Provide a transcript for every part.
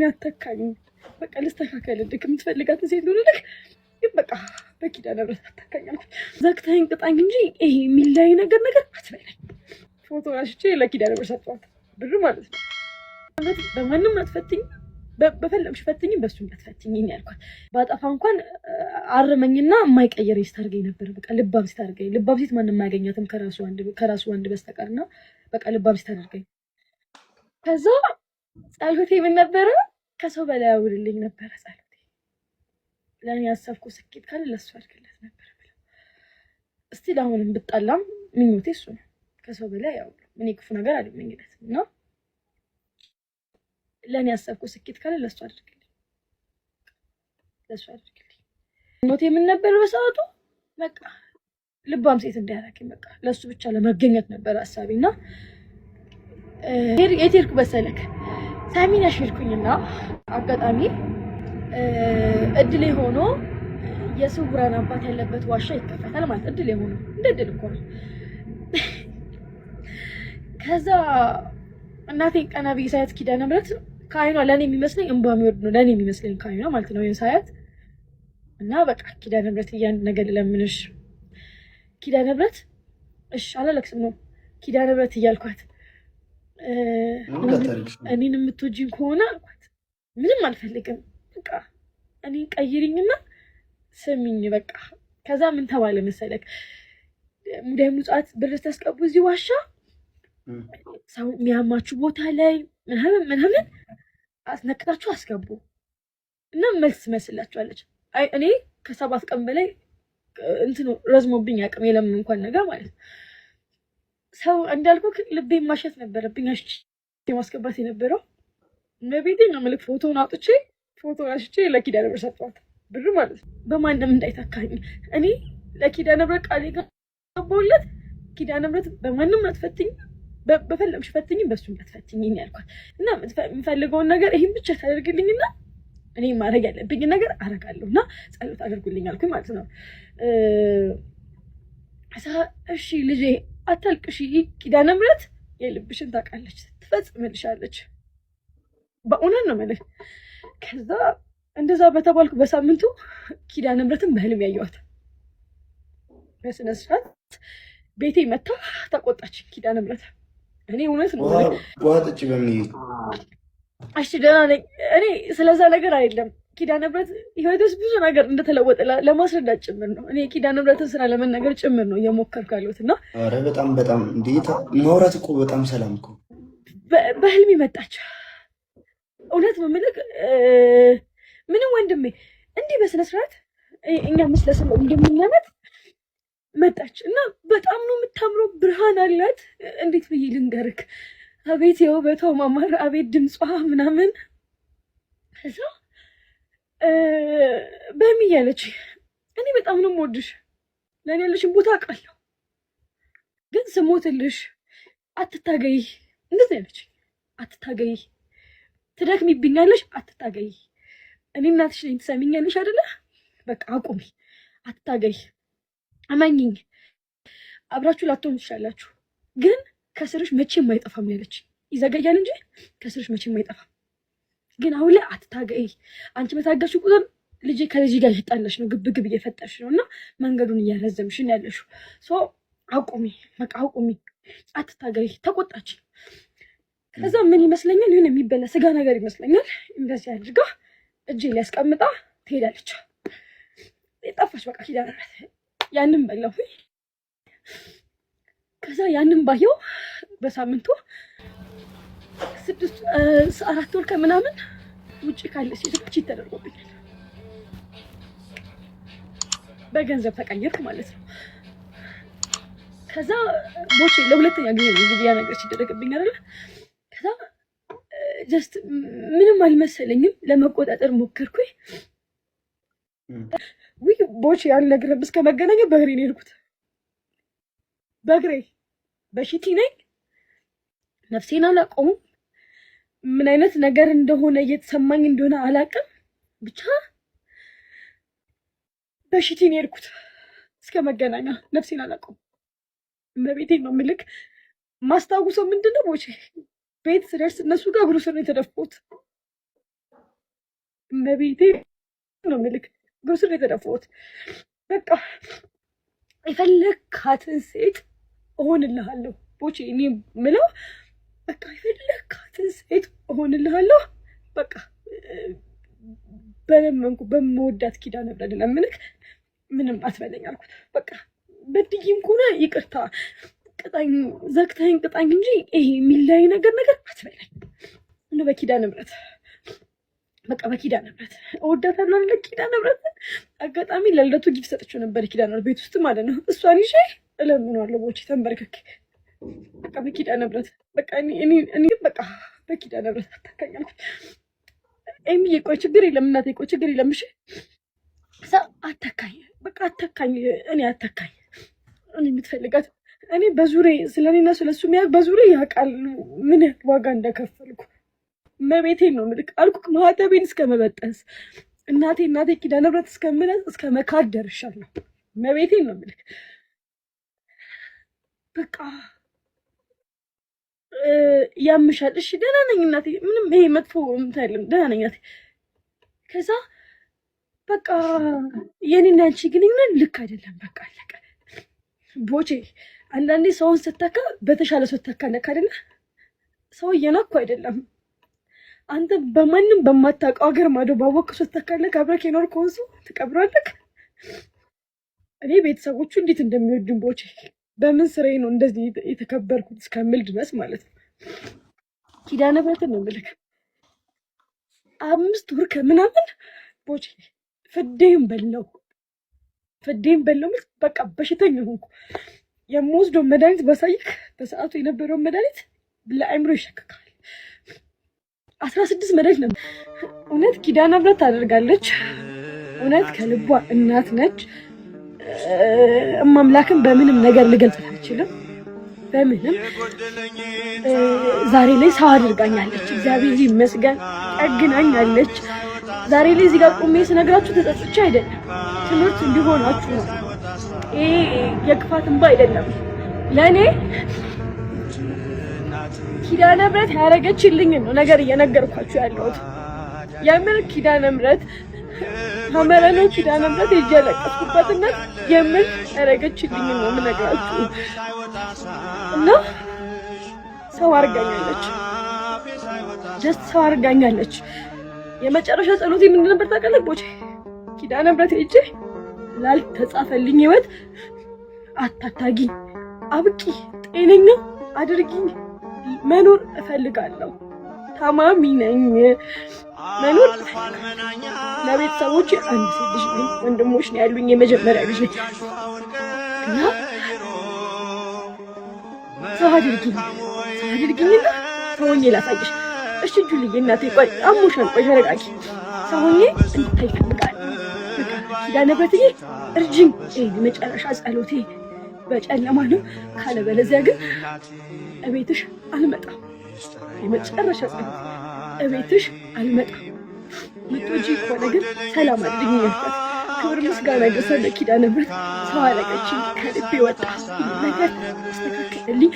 ያተካኝ በቃ ልስተካከልልህ የምትፈልጋት ሴት ልሆንልህ ግን በቃ በኪዳነ ምህረት አታካኛል ዘግተኸኝ ቅጣኝ እንጂ ይሄ የሚላይ ነገር አትበለኝ። ፎቶ አንስቼ ለኪዳነ ምህረት ሰጥቷት ብር ማለት ነው። በማንም አትፈትኝ በፈለግሽ ፈትኝ በሱ እንዳትፈትኝ ያልኳት። ባጠፋ እንኳን አረመኝና የማይቀየር ስታርገኝ ነበር። በቃ ልባም ስታርገኝ ልባም ሴት ማንም የማያገኛትም ከራሱ ወንድ በስተቀርና በቃ ልባም ስታርገኝ። ከዛ ጸሎቴ ምን ነበረ? ከሰው በላይ አውልልኝ ነበረ ጸሎቴ። ለኔ ያሰብኩ ስኬት ካለ ለሱ አድርግለት ነበር ብለው እስቲ ለአሁንም ብጣላም ምኞቴ እሱ ነው። ከሰው በላይ ያው እኔ ክፉ ነገር አልመኝለትም እና ለኔ ያሰብኩ ስኬት ካለ ለሱ አድርግልኝ ሞቴ ምን ነበር በሰዓቱ በቃ ልባም ሴት እንዲያረከኝ በቃ ለሱ ብቻ ለመገኘት ነበር ሐሳቤና የት ሄድኩ መሰለክ? ሳሚን ያሽልኩኝና አጋጣሚ እድሌ ሆኖ የስውራን አባት ያለበት ዋሻ ይከፈታል ማለት እድሌ ሆኖ እንደ እድል እኮ ነው። ከዛ እናቴ ቀና ብዬ ሳያት ኪዳነ ምህረት ከዓይኗ ለኔ የሚመስለኝ እንባ የሚወርድ ነው ለኔ የሚመስለኝ ከዓይኗ ማለት ነው ሳያት እና በቃ ኪዳነ ምህረት እያንድ ነገር ለምንሽ ኪዳነ ምህረት እሺ አላለቅስም ነው ኪዳነ ምህረት እያልኳት እኔን የምትወጂኝ ከሆነ አልኳት ምንም አልፈልግም በቃ እኔ ቀይሪኝና ስሚኝ በቃ። ከዛ ምን ተባለ መሰለክ? ሙዳይ ሙጻት ብር ተስቀቡ እዚህ ዋሻ ሰው የሚያማችሁ ቦታ ላይ ምናምን አስነቅታችሁ አስገቡ እና መልስ መስላችኋለች። አይ እኔ ከ7 ቀን በላይ እንትኑ ረዝሞብኝ አቅም የለም እንኳን ነገር ማለት ሰው እንዳልኩ ልቤን ማሸት ነበረብኝ። ማስገባት የነበረው መቤቴ ነው መልክ ፎቶውን አውጥቼ ፎቶ አንስቼ ለኪዳነ ምህረት ሰጥቷት ብር ማለት ነው። በማንም እንዳይታካኝ እኔ ለኪዳነ ምህረት ቃል ገባሁለት። ኪዳነ ምህረት በማንም አትፈትኝ በፈለግሽ ፈትኝ በሱ እንዳትፈትኝ ያልኳት እና የምፈልገውን ነገር ይሄን ብቻ ታደርግልኝና እኔ ማድረግ ያለብኝ ነገር አደርጋለሁና ጸሎት አድርጉልኝ አልኩኝ ማለት ነው። እሺ ልጄ አታልቅሽ፣ ኪዳነ ምህረት የልብሽን ታውቃለች ትፈጽምልሻለች። በእውነት ነው ማለት። ከዛ እንደዛ በተባልኩ በሳምንቱ ኪዳነ ምህረትን በህልም ያየኋት በስነ ስርዓት ቤቴ መታ ተቆጣች ኪዳነ ምህረት። እኔ እውነት ነው ዋጥጭ በምን እሺ ደህና ነኝ እኔ ስለዛ ነገር አይደለም። ኪዳነ ምህረት ህይወትስ ብዙ ነገር እንደተለወጠ ለማስረዳት ጭምር ነው። እኔ ኪዳነ ምህረትን ስራ ለመናገር ጭምር ነው እየሞከርኩ ያለሁት እና ኧረ በጣም እንዴት ማውራት እኮ በጣም ሰላም እኮ በህልሜ መጣች። እውነት ነው የምልህ ምንም ወንድሜ እንዲህ በስነ ስርዓት እኛ መስለሰው እንደምናመጥ መጣች እና በጣም ነው የምታምረው። ብርሃን አላት። እንዴት ብዬ ልንገርክ? አቤት የውበቷ ማማር፣ አቤት ድምጿ ምናምን። ከዛ በሚ ያለች እኔ በጣም ነው የምወድሽ፣ ለኔ ያለሽን ቦታ አውቃለሁ፣ ግን ስሞትልሽ አትታገይ። እንደዚህ ያለች አትታገይ፣ ትደክሚብኛለሽ፣ አትታገይ። እኔ እናትሽ ነኝ፣ ትሰሚኛለሽ አይደለ? በቃ አቁሚ፣ አትታገይ፣ አማኝኝ። አብራችሁ ላትሆኑ ትችላላችሁ፣ ግን ከስርሽ መቼም አይጠፋም ያለች። ይዘገያል እንጂ ከስርሽ መቼም አይጠፋም። ግን አሁን ላይ አትታገይ። አንቺ በታገሽ ቁጥር ልጄ ከልጅ ጋር እየጣለሽ ነው፣ ግብግብ እየፈጠርሽ ነው እና መንገዱን እያረዘምሽ ነው ያለሽው። ሶ አቁሚ፣ በቃ አቁሚ፣ አትታገይ። ተቆጣች። ከዛ ምን ይመስለኛል ይሁን የሚበላ ስጋ ነገር ይመስለኛል እንደዚህ አድርጋ እጄ ላይ አስቀምጣ ትሄዳለች። ጠፋች። በቃ ኪዳነ ምህረት ያንን በላሁ። ከዛ ያንን ባየው በሳምንቱ 4 ወር ከምናምን ውጪ ካለ ሴት ብቻ ተደርጎብኛል። በገንዘብ ተቀየርክ ማለት ነው። ከዛ ቦቼ ለሁለተኛ ጊዜ እንግዲህ ያ ነገር ሲደረግብኝ አይደለ። ከዛ ጀስት ምንም አልመሰለኝም፣ ለመቆጣጠር ሞከርኩኝ። ቦቼ አልነግርህም እስከ መገናኛ በእግሬ ነው የሄድኩት። በእግሬ በሽቲ ነኝ፣ ነፍሴን አላውቀውም። ምን አይነት ነገር እንደሆነ እየተሰማኝ እንደሆነ አላውቅም። ብቻ በሽቲ ነው የሄድኩት እስከ መገናኛ፣ ነፍሴን አላውቀውም። በቤቴ ነው የምልክ። ማስታውሰው ምንድነው ቦቼ ቤት ስደርስ እነሱ ጋር እግሩ ስር ነው የተደፋሁት። መቤቴ ነው ምልክ ግሩስን የተደፋሁት። በቃ የፈለካትን ሴት እሆንልሃለሁ ቦቼ። እኔ ምለው በቃ የፈለካትን ሴት እሆንልሃለሁ። በቃ በለመንኩ በመወዳት ኪዳነ ምሕረት ለምንክ ምንም አትበለኝ አልኩት። በቃ በድዬም ከሆነ ይቅርታ ቅጣኝ፣ ዘግተኸኝ ቅጣኝ እንጂ ይሄ የሚለያይ ነገር አትበለኝ። እንደ በኪዳነ ምሕረት በቃ በኪዳነ ምሕረት እወዳታለሁ አይደለ? ኪዳነ ምሕረት አጋጣሚ ለልደቱ ጊፍት ሰጥቼው ነበር ኪዳነ ምሕረት ቤት ውስጥ ማለት ነው። እሷን ይዤ እለምነዋለሁ ቦቼ ተንበርከክ። በቃ በኪዳነ ምሕረት በቃ እኔ በቃ በኪዳነ ምሕረት አታካኝ አልኩት። ኤሚዬ ቆይ ችግር የለም እናቴ፣ ቆይ ችግር የለም እሺ። አታካኝ በቃ አታካኝ፣ እኔ አታካኝ። እኔ የምትፈልጋት እኔ በዙሪያ ስለኔና ስለሱ ሚያ በዙሪያ ያውቃል ምን ያህል ዋጋ እንደከፈልኩ። መቤቴን ነው ምልክ አልኩ። ማህተቤን እስከ መበጠስ እናቴ ኪዳነ ምሕረት እስከምለስ እስከ መካድ ደርሻለሁ። መቤቴን ነው ምልክ በቃ ያምሻል። እሺ ደህና ነኝ እናቴ፣ ምንም ይሄ መጥፎ እንታይልም፣ ደህና ነኝ እናቴ። ከዛ በቃ የኔና አንቺ ግንኙነት ልክ አይደለም። በቃ አለቀ ቦቼ። አንዳንዴ ሰውን ስተካ በተሻለ ሰው ተካለክ አይደለ? ሰው እየናኩ አይደለም። አንተ በማንም በማታውቀው ሀገር ማዶ ባወቅህ ሰው ተካለክ አብረክ የኖርከውን ሰው ትቀብራለክ። እኔ ቤተሰቦቹ እንዴት እንደሚወዱኝ ቦቼ፣ በምን ስራዬ ነው እንደዚህ የተከበርኩት እስከምል ድረስ ማለት ነው። ኪዳነ ምሕረትን ነው የምልህ 5 ወር ከምናምን ቦቼ ፍዴን በላው በቃ በሽተኛ ሆንኩ። የምወስደው መድኃኒት ባሳይክ በሰዓቱ የነበረውን መድኃኒት ለአእምሮ ይሸክካል። 16 መድኃኒት ነበር። እውነት ኪዳነ ምሕረት ታደርጋለች። እውነት ከልቧ እናት ነች። እማምላክን በምንም ነገር ልገልጽ አልችልም። በምንም ዛሬ ላይ ሰው አድርጋኛለች። እግዚአብሔር ይመስገን ጠግናኛለች። ዛሬ ላይ እዚህ ጋር ቆሜ ስነግራችሁ ተጸጽቼ አይደለም፣ ትምህርት እንዲሆናችሁ ነው። ይሄ የክፋት እንባ አይደለም። ለእኔ ኪዳነ ምሕረት ያደረገችልኝ ነው ነገር እየነገርኳችሁ ያለሁት። የምር ኪዳነ ምሕረት ሀመረኖ ኪዳነ ምሕረት እየለቀስኩበትና የምር ያደረገችልኝ ነው የምነግራችሁ። እና ሰው አድርጋኛለች፣ ጀስት ሰው አድርጋኛለች። የመጨረሻ ጸሎቴ ምንድን ነበር ታውቃለህ ቦቼ? ኪዳነ ምሕረት ሄጄ ላልተጻፈልኝ ህይወት አታታጊኝ፣ አብቂ፣ ጤነኛ አድርጊኝ። መኖር እፈልጋለሁ። ታማሚ ነኝ። መኖር ለቤተሰቦቼ አንድ ሴት ልጅ ነኝ። ወንድሞች ነው ያሉኝ፣ የመጀመሪያ ልጅ ነኝ። እና ሰው አድርጊኝና ሰው ሆኜ ላሳይሽ። እሺ ጁልዬ እናቴ ቆይ አሞሻል፣ ቆይ ተረጋጊ። ሰው ሆኜ እንድታይ እፈልጋለሁ። ኪዳነ ምሕረትዬ እርጅኝ። የመጨረሻ ጸሎቴ በጨለማ ነው፣ ካለበለዚያ ግን እቤትሽ አልመጣም። የመጨረሻ ጸሎቴ እቤትሽ አልመጣም። ምትወጂ ከሆነ ግን ሰላም አድርጊኝ ያልኳት። ክብር ምስጋና ገሰለ ኪዳነ ምሕረት ሰው አለቀችኝ፣ ከልቤ ወጣ። ነገር አስተካክልልኝ፣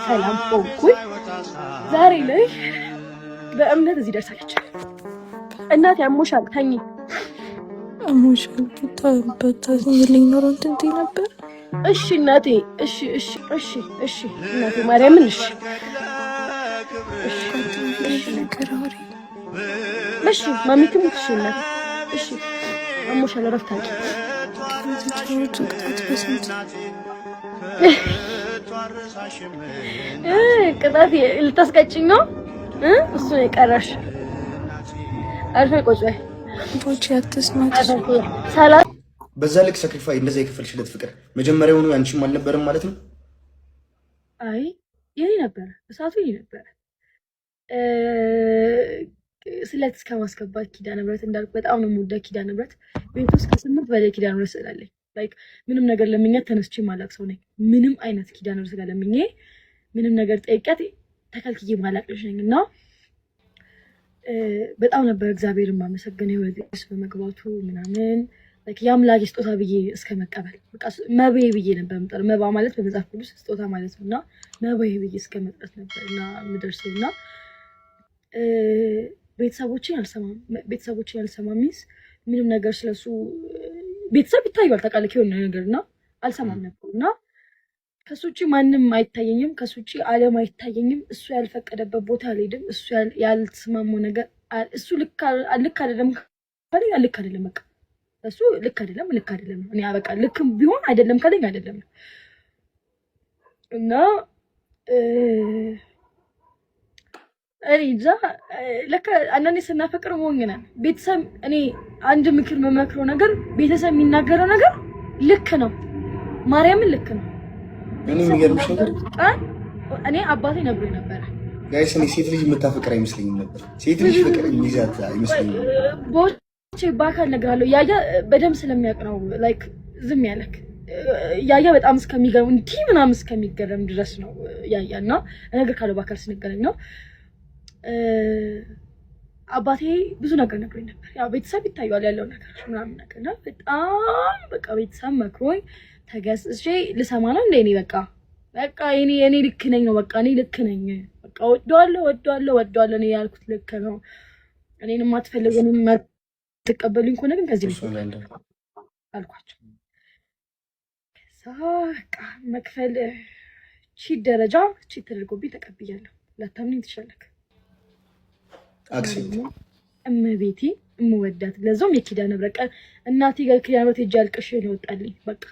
ሰላም ሆንኩኝ። ዛሬ ላይ በእምነት እዚህ ደርሳለች። እናቴ አሞሻል ተኝ፣ አሞሻል ብታዝኝልኝ ኖሮ እንትን ትይ ነበር። እሺ እናቴ፣ እሺ እናቴ ማርያምን፣ እሺ ማሚ ትሙት፣ እሺ እናቴ፣ እሺ አሞሻል፣ እረፍት አድርጊ። ቅጣት ልታስቀጭኝ ነው? እሱ ነው የቀረሽ። አልፈ ቁጭ በይ ቦቼ፣ አትስማት። በዛ ልክ ሳክሪፋይ እንደዛ የከፈልሽለት ፍቅር መጀመሪያውኑ ያንቺም አልነበረም ማለት ነው? አይ የኔ ነበረ፣ እሳቱ የኔ ነበረ። ስለት እስከ ማስገባት ኪዳነ ምሕረት እንዳልኩ በጣም ነው የምወዳት ኪዳነ ምሕረት። ቤት ውስጥ ከ8 በላይ ኪዳነ ምሕረት ስላለኝ ላይክ ምንም ነገር ለምኛት ተነስቼ ማላቅ ሰው ነኝ። ምንም አይነት ኪዳነ ምሕረት ጋር ለምኜ ምንም ነገር ጠይቂያት ተከልክዬ ማላቅ ልጅ ነኝ። እና በጣም ነበር እግዚአብሔርን ማመሰገነው ወዲስ በመግባቱ ምናምን ላይክ የአምላክ ስጦታ ብዬ እስከ መቀበል በቃ መቤ ብዬ ነበር የምጠራው። መባ ማለት በመጽሐፍ ቅዱስ ስጦታ ማለት ነው። እና መቤ ብዬ እስከ መጥራት ነበር እና የምደርሰው። እና ቤተሰቦችን አልሰማም ሚስ ምንም ነገር ስለሱ ቤተሰብ ይታያል ታውቃለህ የሆነ ነገርና አልሰማም ነበርና ከሱ ውጪ ማንም አይታየኝም ከሱ ውጪ ዓለም አይታየኝም እሱ ያልፈቀደበት ቦታ አልሄድም እሱ ያልተስማማው ነገር እሱ ልክ አይደለም ካለኝ ልክ አይደለም በቃ እሱ ልክ አይደለም እኔ በቃ ልክም ቢሆን አይደለም ካለኝ አይደለም እና እሪጃ ለካ አንዳንዴ ስናፈቅር ሞኝነን ቤተሰብ እኔ አንድ ምክር መመክረው ነገር ቤተሰብ የሚናገረው ነገር ልክ ነው ማርያምን ልክ ነው እኔ የሚገርምሽ ነገር እኔ አባቴ ነግሮኝ ነበር ጋይስ እኔ ሴት ልጅ የምታፈቅር አይመስለኝም ነበር ሴት ልጅ ፍቅር የሚይዛት አይመስለኝም ቦቼ ባካል ነግራለሁ ያያ በደም ስለሚያውቅ ነው ላይክ ዝም ያለክ ያያ በጣም እስከሚገርም እንዲህ ምናምን እስከሚገርም ድረስ ነው ያያና ነገር ካለው ባካል ስንገናኝ ነው አባቴ ብዙ ነገር ነግሮኝ ነበር ያው ቤተሰብ ይታያል ያለው ነገር ምናምን ነገርና በጣም በቃ ቤተሰብ መክሮኝ ተገስጬ ልሰማ ነው እንዴ እኔ በቃ እኔ ልክ ነኝ ነው በቃ እኔ ልክ ነኝ በቃ ወደዋለሁ እኔ ያልኩት ልክ ነው እኔንም አትፈልጉንም ተቀበሉኝ ኮነ ግን ከዚህ አልኳቸው ከዛ በቃ መክፈል ደረጃ ተደርጎብኝ ተቀብያለሁ ለታምኝ ትሻለክ አክሴፕት እመቤቴ እምወዳት ለዛም የኪዳነ ምሕረት እናቴ ጋር ኪዳነ ምሕረት ሄጄ አልቅሼ ነው ወጣልኝ በቃ